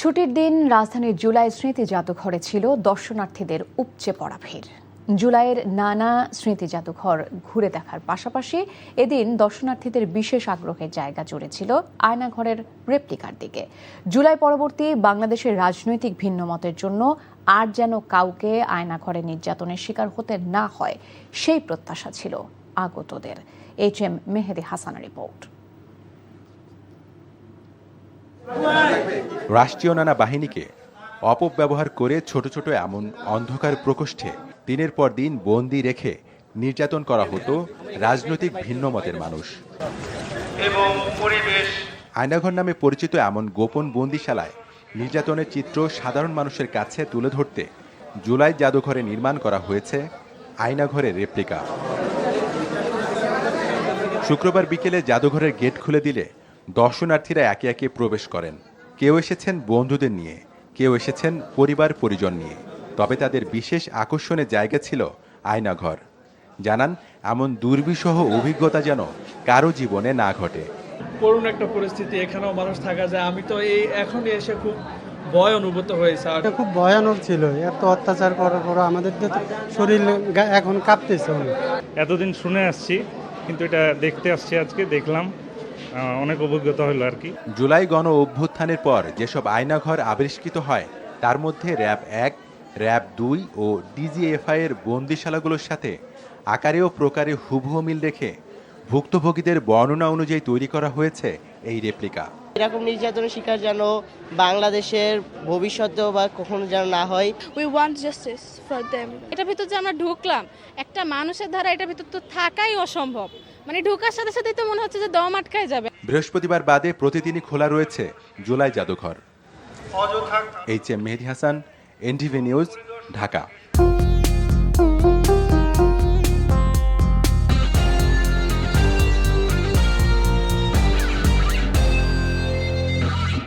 ছুটির দিন রাজধানীর জুলাই স্মৃতি জাদুঘরে ছিল দর্শনার্থীদের উপচে পড়া ভিড়। জুলাইয়ের নানা স্মৃতি জাদুঘর ঘুরে দেখার পাশাপাশি এদিন দর্শনার্থীদের বিশেষ আগ্রহের জায়গা জুড়েছিল আয়নাঘরের রেপ্লিকার দিকে। জুলাই পরবর্তী বাংলাদেশের রাজনৈতিক ভিন্নমতের জন্য আর যেন কাউকে আয়নাঘরে নির্যাতনের শিকার হতে না হয়, সেই প্রত্যাশা ছিল আগতদের। HM মেহেদি হাসানের রিপোর্ট। রাষ্ট্রীয় নানা বাহিনীকে অপব্যবহার করে ছোট ছোট এমন অন্ধকার প্রকোষ্ঠে দিনের পর দিন বন্দি রেখে নির্যাতন করা হতো রাজনৈতিক ভিন্নমতের মানুষ। আয়নাঘর নামে পরিচিত এমন গোপন বন্দিশালায় নির্যাতনের চিত্র সাধারণ মানুষের কাছে তুলে ধরতে জুলাই জাদুঘরে নির্মাণ করা হয়েছে আয়নাঘরের রেপ্লিকা। শুক্রবার বিকেলে জাদুঘরের গেট খুলে দিলে দর্শনার্থীরা একে একে প্রবেশ করেন। কেউ এসেছেন বন্ধুদের নিয়ে, কেউ এসেছেন পরিবার পরিজন নিয়ে, তবে তাদের বিশেষ আকর্ষণের জায়গা ছিল আয়নাঘর। জানান, এমন দুর্বিষহ অভিজ্ঞতা যেন কারো জীবনে না ঘটে। করুণ একটা পরিস্থিতি, এখানেও মানুষ থাকা যায়। আমি তো এখন এসে খুব ভয় অনুভূত হয়েছে। এটা খুব ভয়ানক ছিল, এত অত্যাচার করার পর আমাদের তো শরীর এখন কাঁপতেছে অনেক। এতদিন শুনে আসছি, কিন্তু এটা দেখতে আসছি, আজকে দেখলাম, অনেক অভিজ্ঞতা হলো আর কি। জুলাই গণ অভ্যুত্থানের পর যেসব আয়নাঘর আবিষ্কৃত হয় তার মধ্যে র‍্যাব 1, র‍্যাব 2 ও ডিজিএফআই এর বন্দিশালাগুলোর সাথে আকারে ও প্রকারে হুবহু মিল রেখে ভুক্তভোগীদের বর্ণনা অনুযায়ী তৈরি করা হয়েছে এই রেপ্লিকা। এরকম নির্যাতনের শিকার যেন বাংলাদেশের ভবিষ্যতেও বা কখনো যেন না হয়। We want justice for them. এটার ভিতর যে আমরা ঢুকলাম, একটা মানুষের দ্বারা এটার ভিতর তো থাকাই অসম্ভব। মানে ঢোকার সাথে সাথেই তো মনে হচ্ছে যে দম আটকায় যাবে। বৃহস্পতিবার বাদে প্রতিদিনই খোলা রয়েছে জুলাই জাদুঘর। HM Mehedi Hasan, NTV news, Dhaka.